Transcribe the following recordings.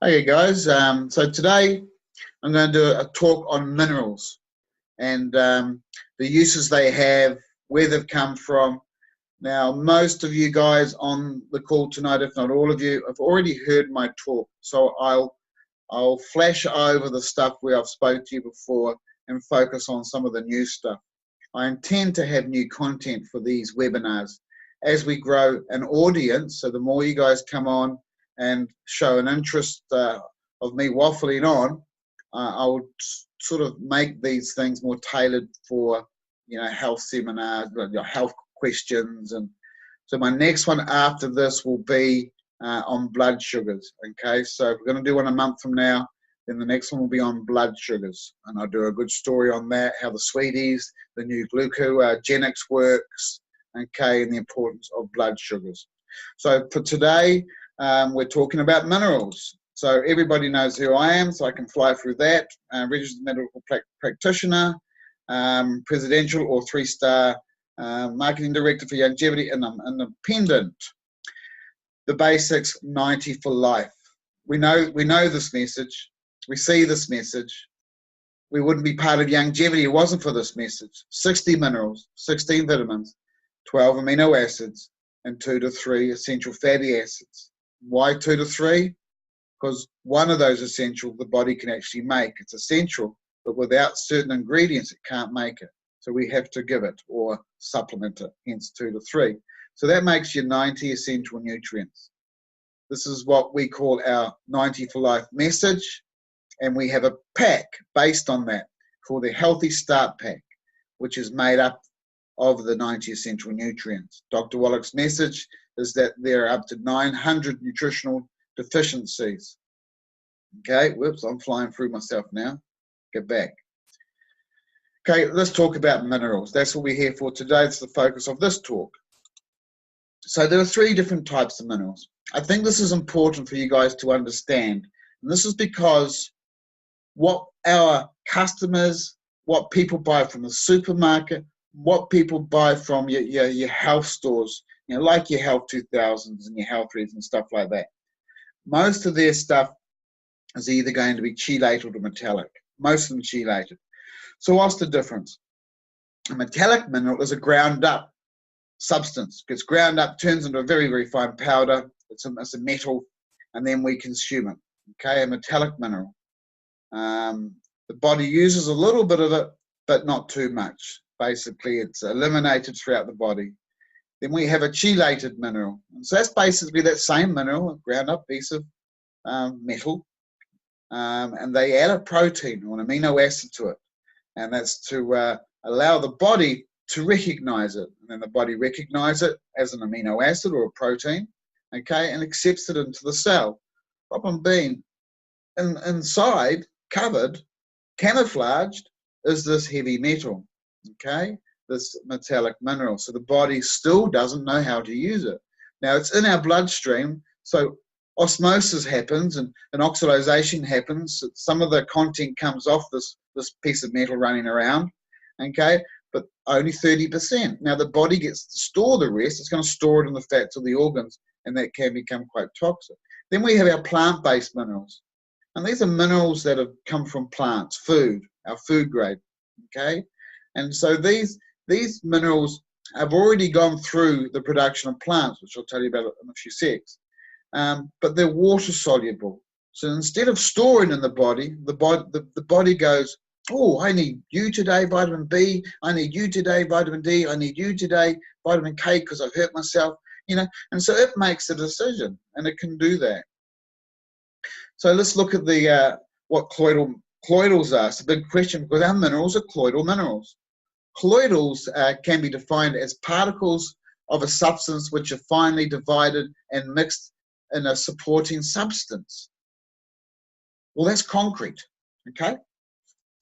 Okay, guys. So today I'm going to do a talk on minerals and the uses they have, where they've come from. Now, most of you guys on the call tonight, if not all of you, have already heard my talk. So I'll flash over the stuff where I've spoke to you before and focus on some of the new stuff. I intend to have new content for these webinars as we grow an audience. So the more you guys come on and show an interest of me waffling on, I'll sort of make these things more tailored for, health seminars, health questions. And so my next one after this will be on blood sugars. Okay, so if we're going to do one a month from now, then the next one will be on blood sugars, and I'll do a good story on that, how the sweeties, the new glucogenics works, okay, and the importance of blood sugars. So for today, we're talking about minerals. So everybody knows who I am, so I can fly through that. Registered medical practitioner, presidential or 3-star marketing director for longevity, and I'm independent. The basics, 90 for life. We know this message. We see this message. We wouldn't be part of longevity if it wasn't for this message. 60 minerals, 16 vitamins, 12 amino acids, and 2 to 3 essential fatty acids. Why 2 to 3? Because one of those essential the body can actually make. It's essential, but without certain ingredients, it can't make it. So we have to give it or supplement it, hence 2 to 3. So that makes your 90 essential nutrients. This is what we call our 90 for life message. And we have a pack based on that called the Healthy Start Pack, which is made up of the 90 essential nutrients. Dr. Wallach's message is that there are up to 900 nutritional deficiencies. Okay, whoops, I'm flying through myself now. Get back. Okay, let's talk about minerals. That's what we're here for today. It's the focus of this talk. So there are 3 different types of minerals. I think this is important for you guys to understand. And this is because what our customers, what people buy from the supermarket, what people buy from your health stores, like your Health 2000s and your Health Reds and stuff like that. Most of their stuff is either going to be chelated or metallic. Most of them chelated. So what's the difference? A metallic mineral is a ground up substance. Gets ground up, turns into a very, very fine powder. It's a metal, and then we consume it. Okay, a metallic mineral. The body uses a little bit of it, but not too much. Basically, it's eliminated throughout the body. Then we have a chelated mineral. And so that's basically that same mineral, a ground up piece of metal, and they add a protein or an amino acid to it. And that's to allow the body to recognize it. And then the body recognizes it as an amino acid or a protein, okay, and accepts it into the cell. Problem being, inside, covered, camouflaged, is this heavy metal, okay, this metallic mineral. So the body still doesn't know how to use it. Now, it's in our bloodstream, so osmosis happens and oxidation happens. Some of the content comes off this piece of metal running around, okay, but only 30%. Now, the body gets to store the rest. It's going to store it in the fats of the organs, and that can become quite toxic. Then we have our plant-based minerals. And these are minerals that have come from plants, food, our food grade, okay? And so these minerals have already gone through the production of plants, which I'll tell you about in a few seconds. But they're water soluble. So instead of storing in the body goes, oh, I need you today, vitamin B. I need you today, vitamin D. I need you today, vitamin K, because I've hurt myself, And so it makes a decision, and it can do that. So let's look at the what colloidals are. It's a big question because our minerals are colloidal minerals. Colloidals can be defined as particles of a substance which are finely divided and mixed in a supporting substance. Well, that's concrete, okay?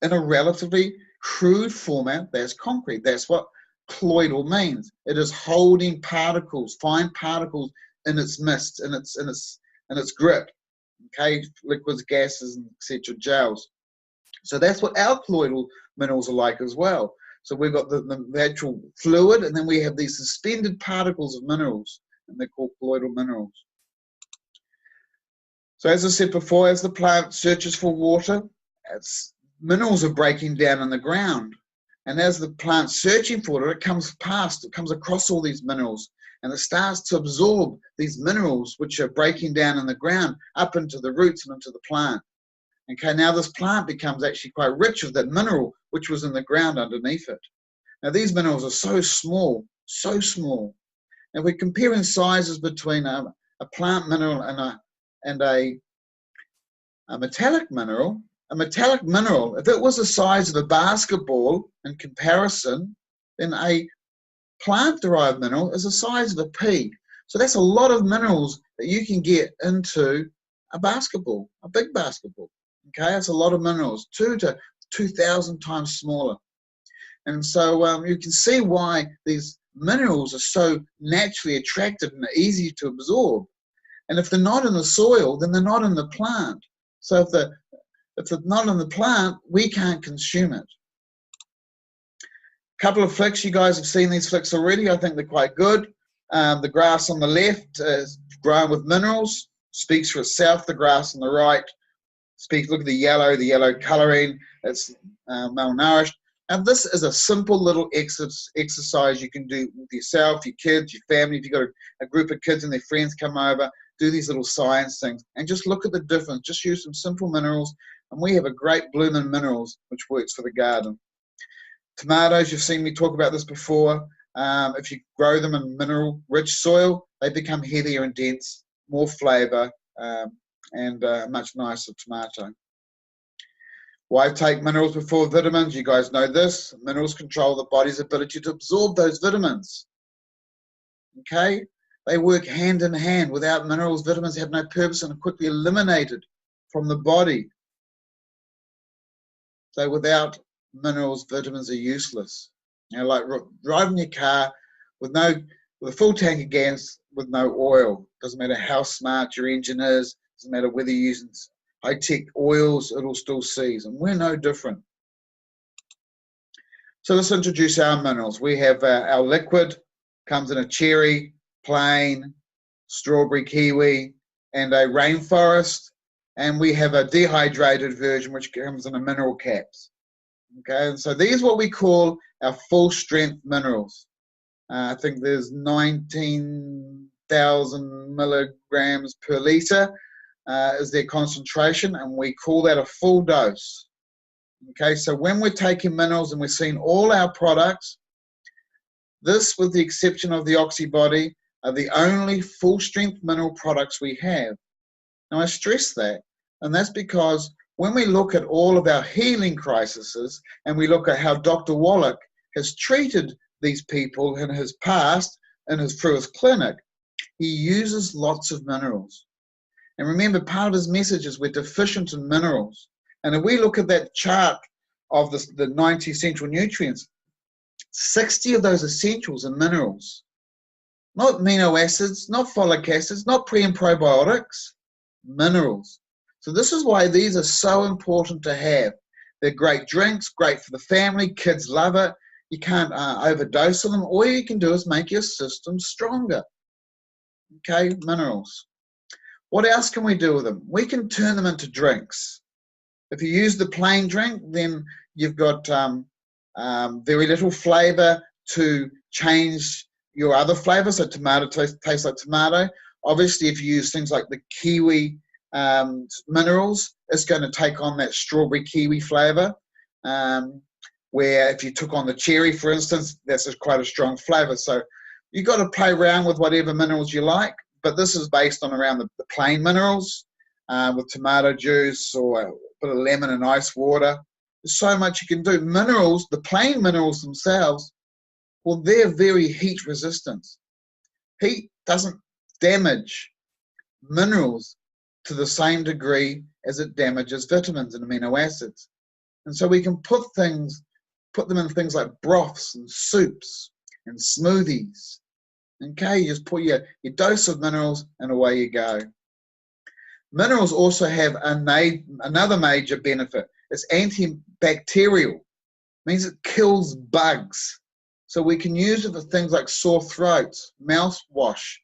In a relatively crude format, that's concrete. That's what colloidal means. It is holding particles, fine particles in its midst, in its grip. Okay, liquids, gases, and etc. gels. So that's what our colloidal minerals are like as well. So we've got the actual fluid, and then we have these suspended particles of minerals, and they're called colloidal minerals. So as I said before, as the plant searches for water, minerals are breaking down in the ground. And as the plant's searching for water, it comes across all these minerals, and it starts to absorb these minerals which are breaking down in the ground up into the roots and into the plant. Okay, now this plant becomes actually quite rich with that mineral which was in the ground underneath it. Now these minerals are so small, so small. And we're comparing sizes between a plant mineral and a metallic mineral. A metallic mineral, if it was the size of a basketball in comparison, then a plant-derived mineral is the size of a pea. So that's a lot of minerals that you can get into a basketball, a big basketball. Okay, that's a lot of minerals, 2 to 2,000 times smaller. And so you can see why these minerals are so naturally attractive and easy to absorb. And if they're not in the soil, then they're not in the plant. So if they're not in the plant, we can't consume it. A couple of flicks, you guys have seen these flicks already. I think they're quite good. The grass on the left is grown with minerals, speaks for itself. The grass on the right speaks, look at the yellow colouring, it's malnourished. And this is a simple little exercise you can do with yourself, your kids, your family. If you've got a group of kids and their friends come over, do these little science things and just look at the difference. Just use some simple minerals, and we have a great bloom in minerals which works for the garden. Tomatoes, you've seen me talk about this before. If you grow them in mineral-rich soil, they become heavier and dense, more flavour, and a much nicer tomato. Why take minerals before vitamins? You guys know this. Minerals control the body's ability to absorb those vitamins. Okay? They work hand in hand. Without minerals, vitamins have no purpose and are quickly eliminated from the body. So without minerals, vitamins are useless. You know, like driving your car with a full tank of gas with no oil. Doesn't matter how smart your engine is. Doesn't matter whether you're using high-tech oils, it'll still seize. And we're no different. So let's introduce our minerals. We have our liquid, comes in a cherry, plain, strawberry, kiwi, and a rainforest. And we have a dehydrated version, which comes in a mineral caps. Okay, and so these are what we call our full-strength minerals. I think there's 19,000 milligrams per litre is their concentration, and we call that a full dose. Okay, so when we're taking minerals and we're seeing all our products, this, with the exception of the Oxybody, are the only full-strength mineral products we have. Now, I stress that, and that's because when we look at all of our healing crises and we look at how Dr. Wallach has treated these people in his past and through his clinic, he uses lots of minerals. And remember, part of his message is we're deficient in minerals. And if we look at that chart of the 90 essential nutrients, 60 of those essentials are minerals. Not amino acids, not folic acids, not pre and probiotics, minerals. So this is why these are so important to have. They're great drinks, great for the family, kids love it. You can't overdose on them. All you can do is make your system stronger. Okay, minerals. What else can we do with them? We can turn them into drinks. If you use the plain drink, then you've got very little flavour to change your other flavour. So tomato tastes like tomato. Obviously, if you use things like the kiwi minerals, it's going to take on that strawberry kiwi flavour. Where if you took on the cherry, for instance, that's quite a strong flavour. So you've got to play around with whatever minerals you like. But this is based on around the plain minerals with tomato juice or a bit of lemon and ice water. There's so much you can do. Minerals, the plain minerals themselves, well, they're very heat resistant. Heat doesn't damage minerals to the same degree as it damages vitamins and amino acids. And so we can put them in things like broths and soups and smoothies. Okay, you just put your dose of minerals and away you go. Minerals also have another major benefit. It's antibacterial. It means it kills bugs. So we can use it for things like sore throats, mouthwash,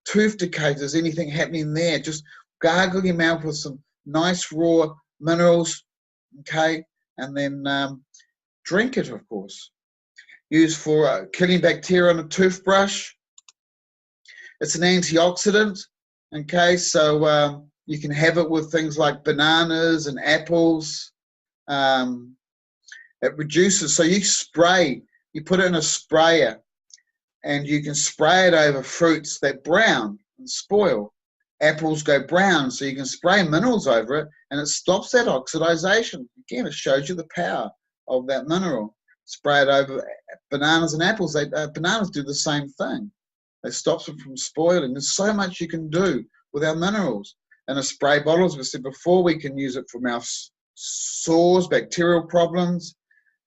tooth decay, if there's anything happening there. Just gargle your mouth with some nice raw minerals, okay, and then drink it, of course. Used for killing bacteria on a toothbrush. It's an antioxidant, okay, so you can have it with things like bananas and apples. It reduces, so you spray, you put it in a sprayer, and you can spray it over fruits that brown and spoil. Apples go brown, so you can spray minerals over it, and it stops that oxidization. Again, it shows you the power of that mineral. Spray it over bananas and apples. Bananas do the same thing. It stops them from spoiling. There's so much you can do with our minerals. And a spray bottle, as we said before, we can use it for mouth sores, bacterial problems.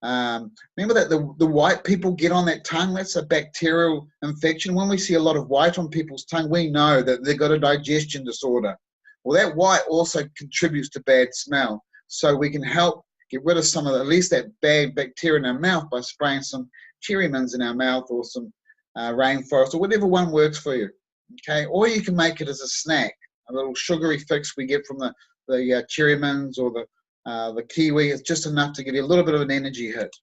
Remember that the white people get on that tongue, that's a bacterial infection. When we see a lot of white on people's tongue, we know that they've got a digestion disorder. Well, that white also contributes to bad smell. So we can help get rid of some of at least that bad bacteria in our mouth by spraying some cherry mints in our mouth, or some rainforest, or whatever one works for you. Okay, or you can make it as a snack, a little sugary fix we get from the cherry mints or the kiwi. It's just enough to give you a little bit of an energy hit.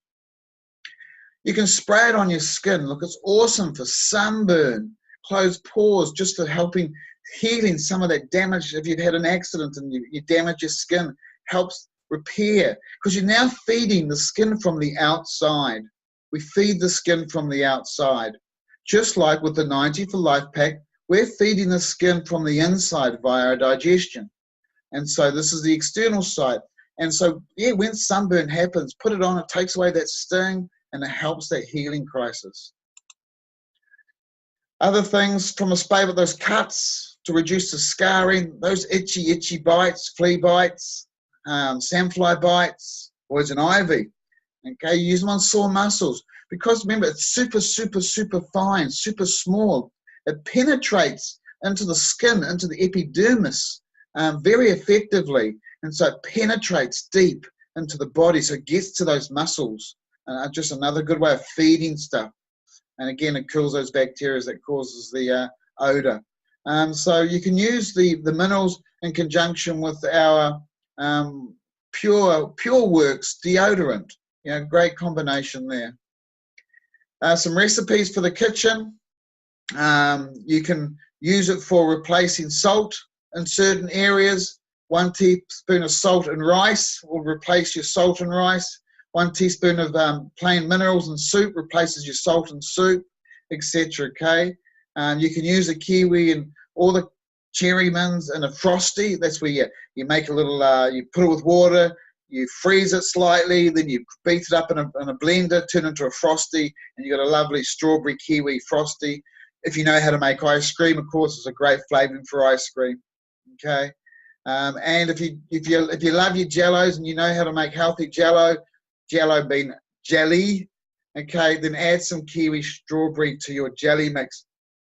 You can spray it on your skin. Look, it's awesome for sunburn, closed pores, just for helping healing some of that damage. If you've had an accident and you damage your skin, helps repair, because you're now feeding the skin from the outside. We feed the skin from the outside. Just like with the 90 for Life Pack, we're feeding the skin from the inside via our digestion. And so this is the external side. And so, yeah, when sunburn happens, put it on, it takes away that sting, and it helps that healing crisis. Other things from a spray with those cuts to reduce the scarring, those itchy bites, flea bites, sandfly bites, poison ivy. Okay, you use them on sore muscles. Because remember, it's super fine, super small. It penetrates into the skin, into the epidermis very effectively. And so it penetrates deep into the body, so it gets to those muscles. Just another good way of feeding stuff. And again, it kills those bacteria that causes the odor. So you can use the minerals in conjunction with our Pure Works deodorant. You know, great combination there. Some recipes for the kitchen. You can use it for replacing salt in certain areas. 1 teaspoon of salt and rice will replace your salt and rice. 1 teaspoon of plain minerals and soup replaces your salt and soup, etc. Okay. You can use a kiwi and all the cherry mints in a frosty. That's where you make a little, you put it with water, you freeze it slightly, then you beat it up in a blender, turn it into a frosty, and you got a lovely strawberry kiwi frosty. If you know how to make ice cream, of course, it's a great flavouring for ice cream. Okay, and if you love your jellos and you know how to make healthy jello being jelly, okay, then add some kiwi strawberry to your jelly mix.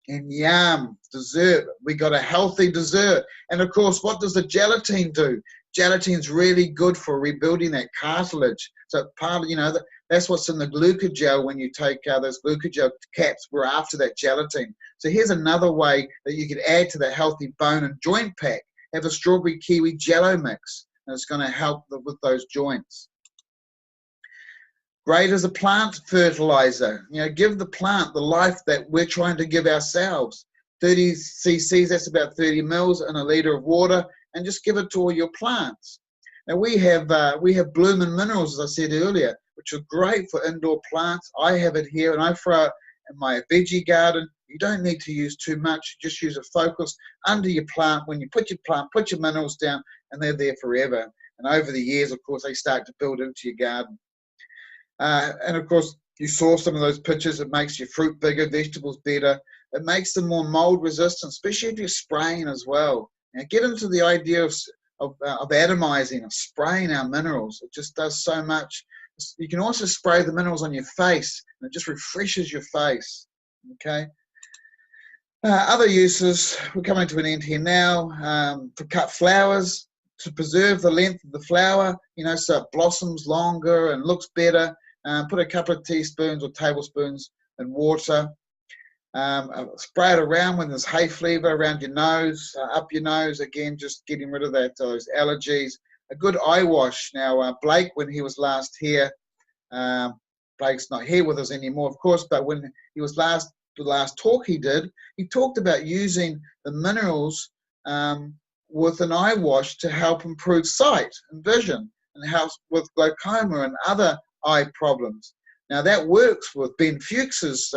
And yum, dessert. We got a healthy dessert. And of course, what does the gelatin do? Gelatine's really good for rebuilding that cartilage. So part of, that's what's in the glucogel when you take those glucogel caps. We're after that gelatin. So here's another way that you could add to that healthy bone and joint pack. Have a strawberry kiwi jello mix, and it's going to help with those joints. Great as a plant fertilizer. Give the plant the life that we're trying to give ourselves. 30 cc's, that's about 30 mils in a litre of water, and just give it to all your plants. Now we have Bloomin' Minerals, as I said earlier, which are great for indoor plants. I have it here, and I throw it in my veggie garden. You don't need to use too much. Just use a focus under your plant. When you put your minerals down, and they're there forever. And over the years, of course, they start to build into your garden. And of course, you saw some of those pictures. It makes your fruit bigger, vegetables better. It makes them more mold resistant, especially if you're spraying as well. Now, get into the idea of atomizing, of spraying our minerals. It just does so much. You can also spray the minerals on your face, and it just refreshes your face. Okay. Other uses, we're coming to an end here now, to cut flowers, to preserve the length of the flower, so it blossoms longer and looks better. Put a couple of teaspoons or tablespoons in water. Spray it around when there's hay fever around your nose, up your nose, again, just getting rid of those allergies. A good eye wash. Now, Blake, when he was last here, Blake's not here with us anymore, of course, but when he was the last talk he did, he talked about using the minerals with an eye wash to help improve sight and vision and help with glaucoma and other eye problems. Now, that works with Ben Fuchs's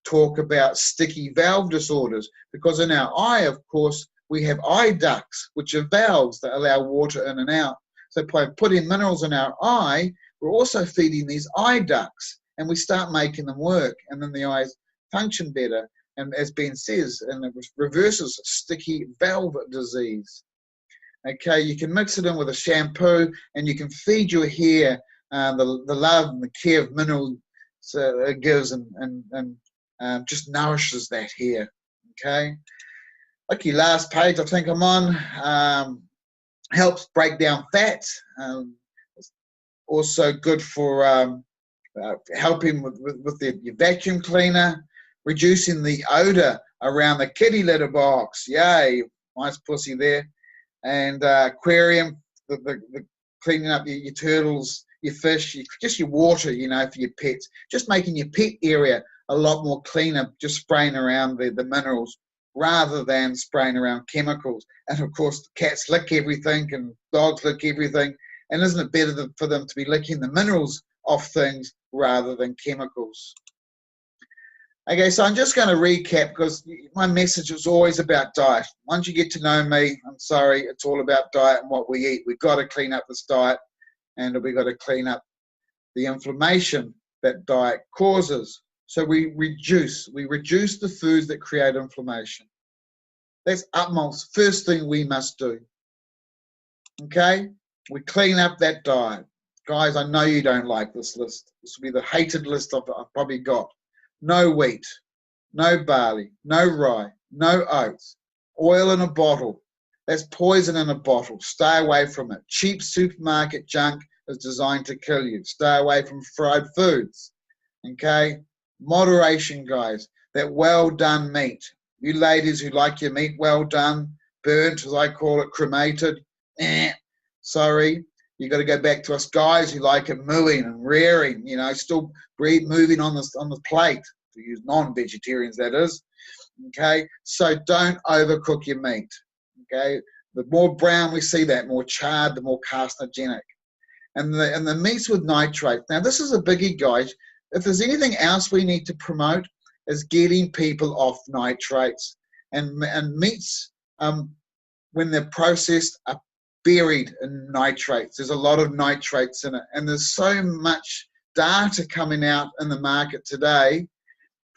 talk about sticky valve disorders, because in our eye, of course, we have eye ducts, which are valves that allow water in and out. So by putting minerals in our eye, we're also feeding these eye ducts, and we start making them work, and then the eyes function better. And as Ben says, and it reverses sticky valve disease. Okay, you can mix it in with a shampoo, and you can feed your hair the love and the care of minerals it gives, and just nourishes that hair. Okay, lucky last page I think I'm on. Helps break down fat. Also good for helping with your vacuum cleaner, reducing the odor around the kitty litter box. Yay, nice pussy there. And aquarium, the cleaning up your turtles, your fish, just your water, you know, for your pets. Just making your pet area a lot more cleaner, just spraying around the minerals rather than spraying around chemicals. And of course, cats lick everything and dogs lick everything. And isn't it better for them to be licking the minerals off things rather than chemicals? Okay, so I'm just going to recap, because my message is always about diet. Once you get to know me, I'm sorry, it's all about diet and what we eat. We've got to clean up this diet, and we've got to clean up the inflammation that diet causes. So we reduce the foods that create inflammation. That's utmost first thing we must do. Okay? We clean up that diet. Guys, I know you don't like this list. This will be the hated list I've probably got. No wheat, no barley, no rye, no oats, oil in a bottle. That's poison in a bottle. Stay away from it. Cheap supermarket junk is designed to kill you. Stay away from fried foods. Okay? Moderation, guys. That well done meat. You ladies who like your meat well done, burnt, as I call it, cremated, sorry. You got to go back to us guys who like it mooing and rearing, you know, still moving on the plate, to use non-vegetarians, that is. Okay, so don't overcook your meat. Okay, the more brown we see, that more charred, the more carcinogenic. And the meats with nitrate. Now this is a biggie, guys. If there's anything else we need to promote, is getting people off nitrates, and meats when they're processed are buried in nitrates. There's a lot of nitrates in it, and there's so much data coming out in the market today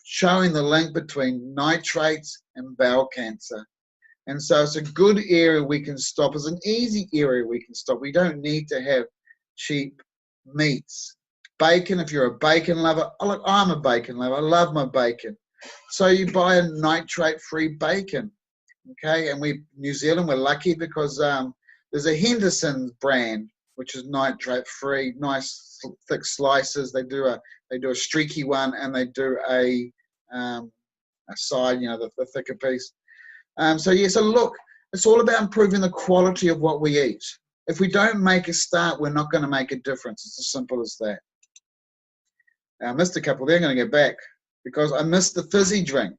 showing the link between nitrates and bowel cancer. And so it's a good area we can stop. It's an easy area we can stop. We don't need to have cheap meats. Bacon, if you're a bacon lover, look, I'm a bacon lover. I love my bacon. So you buy a nitrate-free bacon. Okay, and New Zealand, we're lucky because there's a Henderson brand which is nitrate-free, nice thick slices. They do a streaky one, and they do a side, you know, the thicker piece. So look, it's all about improving the quality of what we eat. If we don't make a start, we're not going to make a difference. It's as simple as that. Now, I missed a couple there. I'm going to go back because I missed the fizzy drink.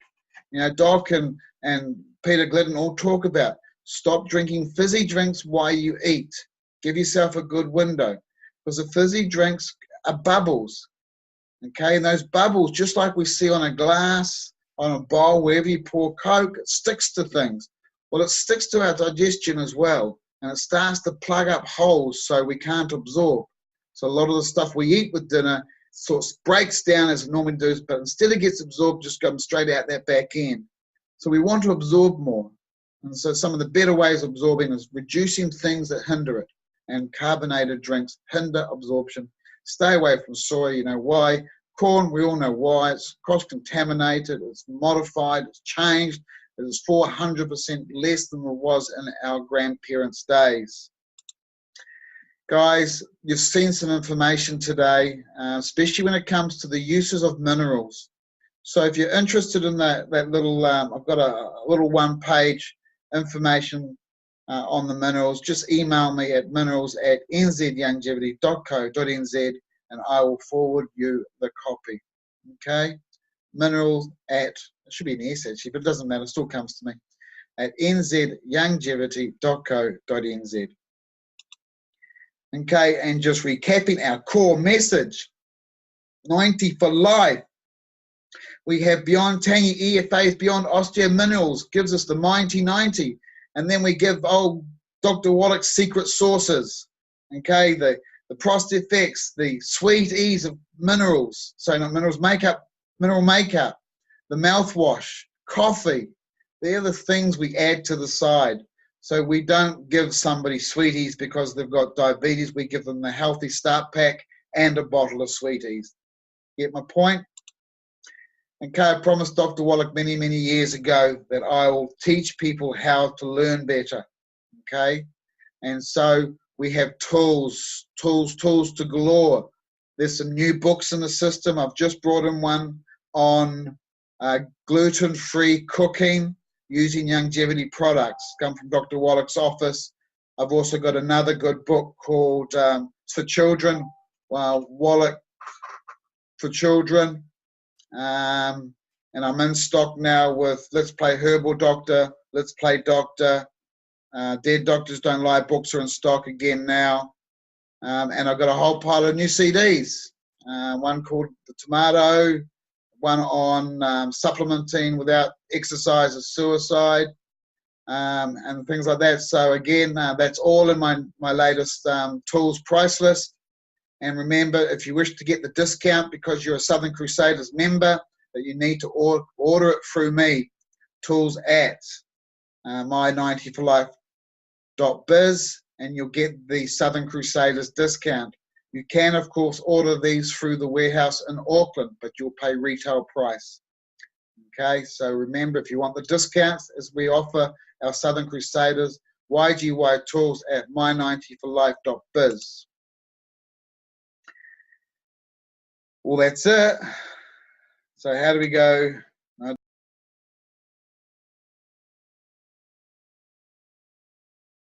You know, Doc and Peter Glidden all talk about stop drinking fizzy drinks while you eat. Give yourself a good window, because the fizzy drinks are bubbles. Okay, and those bubbles, just like we see on a glass, on a bowl, wherever you pour Coke, it sticks to things. Well, it sticks to our digestion as well, and it starts to plug up holes so we can't absorb. So a lot of the stuff we eat with dinner sort of breaks down as it normally does, but instead it gets absorbed, just comes straight out that back end. So we want to absorb more. And so some of the better ways of absorbing is reducing things that hinder it. And carbonated drinks hinder absorption. Stay away from soy. You know why? Corn, we all know why. It's cross-contaminated, it's modified, it's changed. It is 400% less than it was in our grandparents' days. Guys, you've seen some information today, especially when it comes to the uses of minerals. So if you're interested in that little, I've got a little one-page information on the minerals, just email me at minerals@nzlongevity.co.nz and I will forward you the copy. Okay? Minerals at, it should be an S actually, but it doesn't matter, it still comes to me, at nzlongevity.co.nz. Okay, and just recapping our core message, 90 for life. We have Beyond Tangy EFAs, Beyond Osteo Minerals, gives us the 90-90. And then we give old Dr. Wallach's secret sources. Okay, the Prost-FX, the Sweet Ease of minerals, so not minerals, mineral makeup, the mouthwash, coffee. They're the things we add to the side. So we don't give somebody sweeties because they've got diabetes. We give them the healthy start pack and a bottle of sweeties. Get my point? Okay, I promised Dr. Wallach many, many years ago that I will teach people how to learn better. Okay, and so we have tools to galore. There's some new books in the system. I've just brought in one on gluten-free cooking using longevity products, come from Dr. Wallach's office. I've also got another good book called for children, Wallach for Children. And I'm in stock now with Let's Play Herbal Doctor, Let's Play Doctor, Dead Doctors Don't Lie books are in stock again now. And I've got a whole pile of new CDs. One called The Tomato, one on supplementing without exercise is suicide, and things like that. So again, that's all in my latest tools price list. And remember, if you wish to get the discount because you're a Southern Crusaders member, that you need to order it through me, tools at my90forlife.biz, and you'll get the Southern Crusaders discount. You can, of course, order these through the warehouse in Auckland, but you'll pay retail price. Okay, so remember, if you want the discounts, as we offer our Southern Crusaders, YGY tools at my90forlife.biz. Well, that's it. So how do we go?